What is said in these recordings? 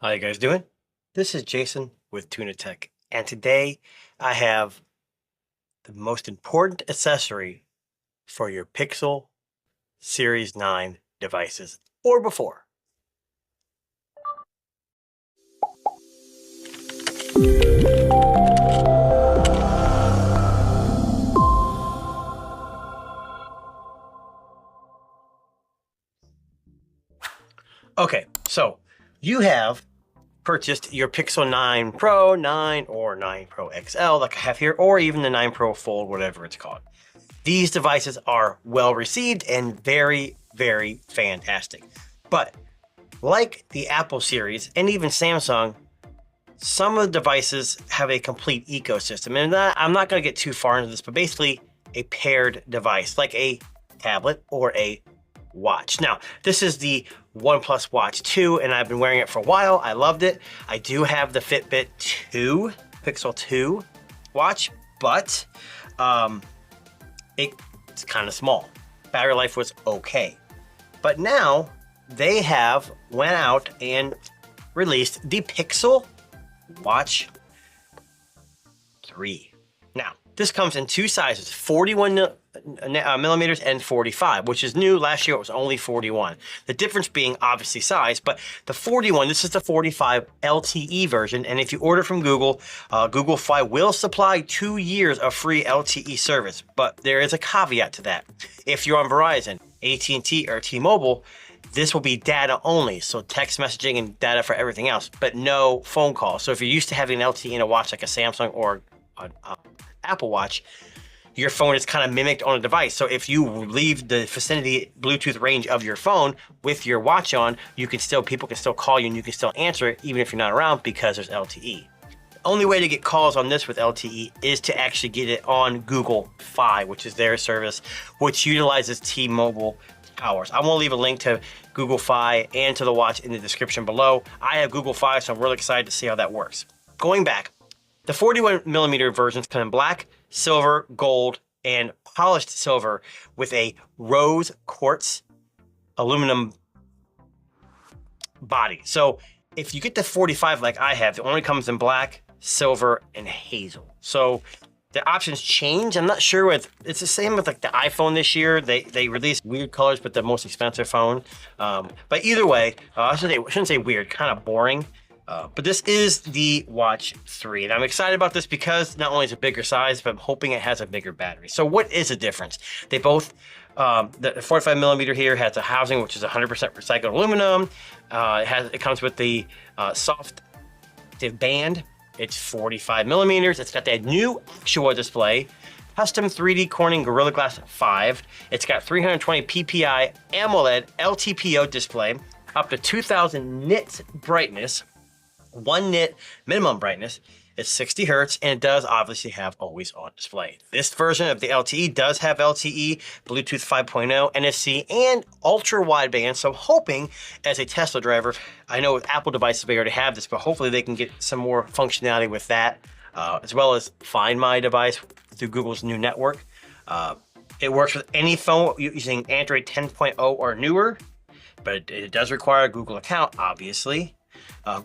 How you guys doing? This is Jason with Tuna Tech, and today I have the most important accessory for your Pixel Series 9 devices or before. Okay, so you have purchased your Pixel 9 Pro, 9, or 9 Pro XL like I have here, or even the 9 Pro Fold, whatever it's called. These devices are well received and very, very fantastic. But like the Apple series and even Samsung, some of the devices have a complete ecosystem. And I'm not going to get too far into this, but basically a paired device like a tablet or a watch. Now, this is the OnePlus Watch 2, and I've been wearing it for a while. I loved it. I do have the Fitbit 2, Pixel 2 watch, but it's kind of small. Battery life was okay. But now they have went out and released the Pixel Watch 3. Now, this comes in two sizes, 41 millimeters and 45, which is new. Last year it was only 41. The difference being obviously size, but the 41, this is the 45 LTE version, and if you order from Google, Google Fi will supply 2 years of free LTE service, but there is a caveat to that. If you're on Verizon, AT&T, or T-Mobile, this will be data only, so text messaging and data for everything else, but no phone calls. So if you're used to having an LTE in a watch like a Samsung or an Apple Watch, your phone is kind of mimicked on a device. So if you leave the vicinity Bluetooth range of your phone with your watch on, people can still call you and you can still answer it even if you're not around because there's LTE. The only way to get calls on this with LTE is to actually get it on Google Fi, which is their service, which utilizes T-Mobile towers. I'm gonna leave a link to Google Fi and to the watch in the description below. I have Google Fi, so I'm really excited to see how that works. Going back, the 41 millimeter versions come in black, silver, gold, and polished silver with a rose quartz aluminum body. So if you get the 45 like I have, it only comes in black, silver, and hazel. So the options change. I'm not sure it's the same with like the iPhone this year. They released weird colors, but the most expensive phone. But either way, I shouldn't say weird, kind of boring. But this is the Watch 3, and I'm excited about this because not only is it a bigger size, but I'm hoping it has a bigger battery. So what is the difference? They both, the 45 millimeter here has a housing, which is 100% recycled aluminum. It comes with the soft band. It's 45 millimeters. It's got that new actual display, custom 3D Corning Gorilla Glass 5. It's got 320 ppi AMOLED LTPO display, up to 2000 nits brightness. 1 nit minimum brightness. It's 60 hertz, and it does obviously have always on display. This version of the LTE does have LTE, Bluetooth 5.0, NFC, and ultra wideband. So I'm hoping, as a Tesla driver, I know with Apple devices they already have this, but hopefully they can get some more functionality with that, as well as Find My device through Google's new network. It works with any phone using Android 10.0 or newer, but it does require a Google account, obviously.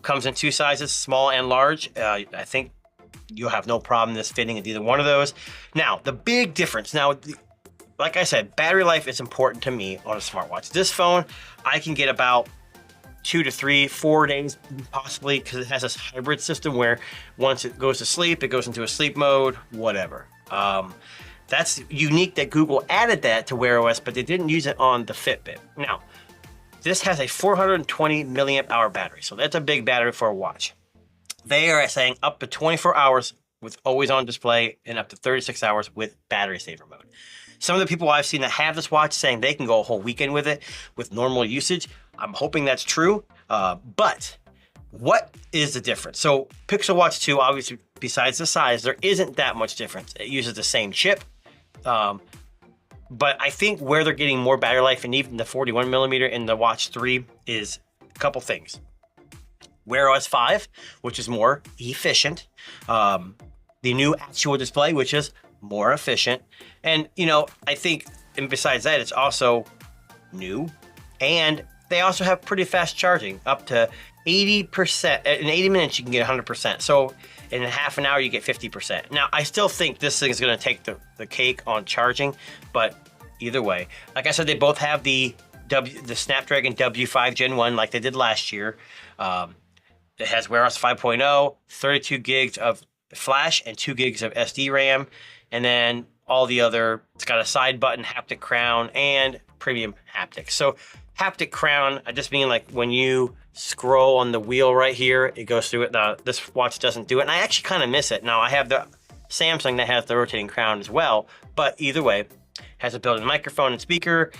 Comes in two sizes, small and large. I think you'll have no problem this fitting in either one of those. Now, the big difference. Now, like I said, battery life is important to me on a smartwatch. This phone, I can get about 2 to 3, 4 days possibly, because it has this hybrid system where once it goes to sleep, it goes into a sleep mode, whatever. That's unique that Google added that to Wear OS, but they didn't use it on the Fitbit. Now, this has a 420 milliamp hour battery, so that's a big battery for a watch. They are saying up to 24 hours with always on display and up to 36 hours with battery saver mode. Some of the people I've seen that have this watch saying they can go a whole weekend with it with normal usage. I'm hoping that's true, but what is the difference? So Pixel Watch 2, obviously, besides the size, there isn't that much difference. It uses the same chip. But I think where they're getting more battery life, and even the 41 millimeter in the Watch 3, is a couple things. Wear OS 5, which is more efficient. The new actual display, which is more efficient. And, I think, and besides that, it's also new. And they also have pretty fast charging, up to 80%. In 80 minutes, you can get 100%. So in half an hour, you get 50%. Now, I still think this thing is going to take the cake on charging, but either way, like I said, they both have the Snapdragon W5 Gen 1 like they did last year. It has Wear OS 5.0, 32 gigs of flash and 2 gigs of SD RAM, and then all the other, it's got a side button, haptic crown, and premium haptics. So haptic crown, I just mean like when you scroll on the wheel right here, it goes through it. Now, this watch doesn't do it, and I actually kind of miss it. Now, I have the Samsung that has the rotating crown as well, but either way, has a built-in microphone and speaker,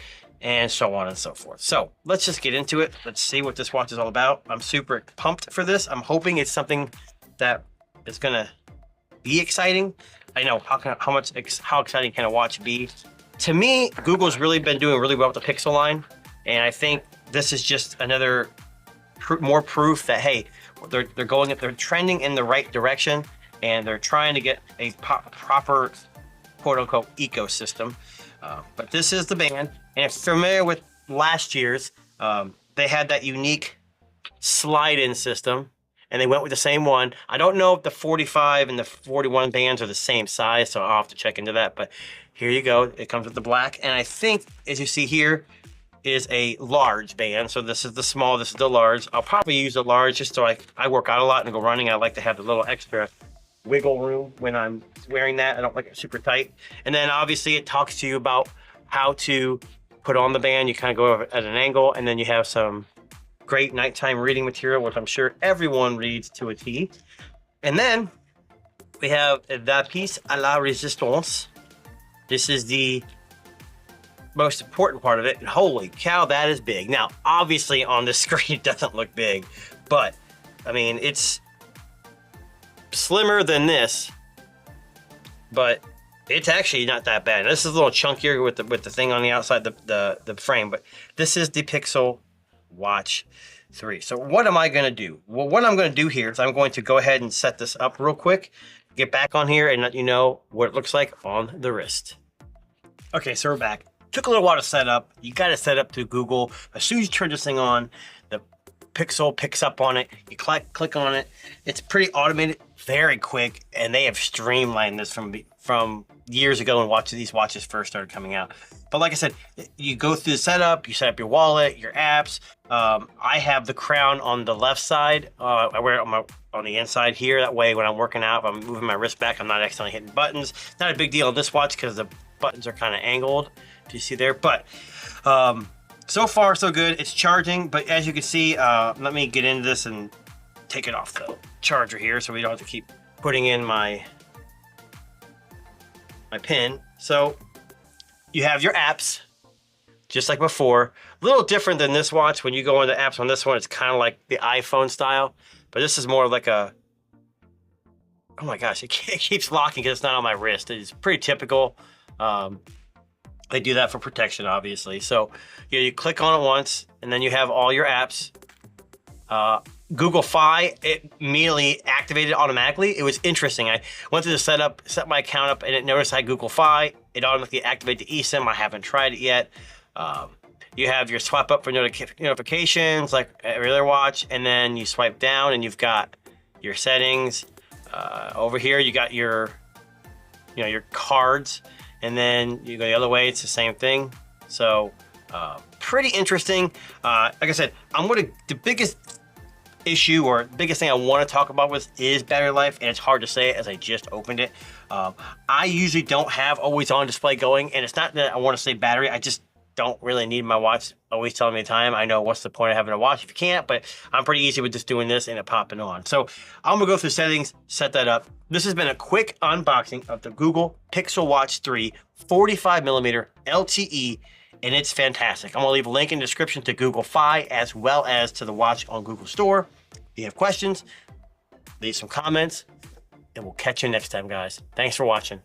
and so on and so forth. So let's just get into it. Let's see what this watch is all about. I'm super pumped for this. I'm hoping it's something that is gonna be exciting. I know, how exciting can a watch be? To me, Google's really been doing really well with the Pixel line, and I think this is just another more proof that, hey, they're trending in the right direction, and they're trying to get a proper quote-unquote ecosystem. But this is the band, and if you're familiar with last year's, they had that unique slide-in system, and they went with the same one. I don't know if the 45 and the 41 bands are the same size, so I'll have to check into that, but here you go. It comes with the black, and I think, as you see here, is a large band. So this is the small, this is the large. I'll probably use the large just so I work out a lot and go running. I like to have the little extra wiggle room when I'm wearing that. I don't like it super tight. And then obviously it talks to you about how to put on the band. You kind of go at an angle, and then you have some great nighttime reading material, which I'm sure everyone reads to a T. And then we have the piece à la résistance. This is the most important part of it, and holy cow, that is big. Now, obviously on the screen it doesn't look big, but I mean, it's slimmer than this, but it's actually not that bad. This is a little chunkier with the thing on the outside, the frame, but this is the Pixel Watch 3. So what am I gonna do? Well, what I'm gonna do here is I'm going to go ahead and set this up real quick, get back on here and let you know what it looks like on the wrist. Okay, so we're back. Took a little while to set up. You got to set up through Google. As soon as you turn this thing on, the Pixel picks up on it. You click on it. It's pretty automated, very quick, and they have streamlined this from years ago when these watches first started coming out. But like I said, you go through the setup. You set up your wallet, your apps. I have the crown on the left side. I wear it on the inside here. That way, when I'm working out, if I'm moving my wrist back, I'm not accidentally hitting buttons. Not a big deal on this watch because the buttons are kind of angled. Do you see there? But so far so good. It's charging, but as you can see, let me get into this and take it off the charger here so we don't have to keep putting in my pin. So you have your apps just like before. A little different than this watch. When you go into apps on this one, it's kind of like the iPhone style, but this is more like a, oh my gosh, it keeps locking because it's not on my wrist. It's pretty typical. They do that for protection, obviously. So you click on it once, and then you have all your apps. Google Fi, it immediately activated automatically. It was interesting. I went through the setup, set my account up, and it noticed I had Google Fi. It automatically activated the eSIM. I haven't tried it yet. You have your swipe up for notifications, like every other watch, and then you swipe down, and you've got your settings. Over here, you got your cards. And then you go the other way, it's the same thing. So pretty interesting. Like I said, the biggest issue or biggest thing I want to talk about is battery life, and it's hard to say it as I just opened it. I usually don't have always on display going, and it's not that I want to say battery, I just don't really need my watch always telling me the time. I know what's the point of having a watch if you can't, but I'm pretty easy with just doing this and it popping on. So I'm gonna go through settings, set that up. This has been a quick unboxing of the Google Pixel Watch 3 45mm LTE, and it's fantastic. I'm gonna leave a link in the description to Google Fi as well as to the watch on Google Store. If you have questions, leave some comments, and we'll catch you next time, guys. Thanks for watching.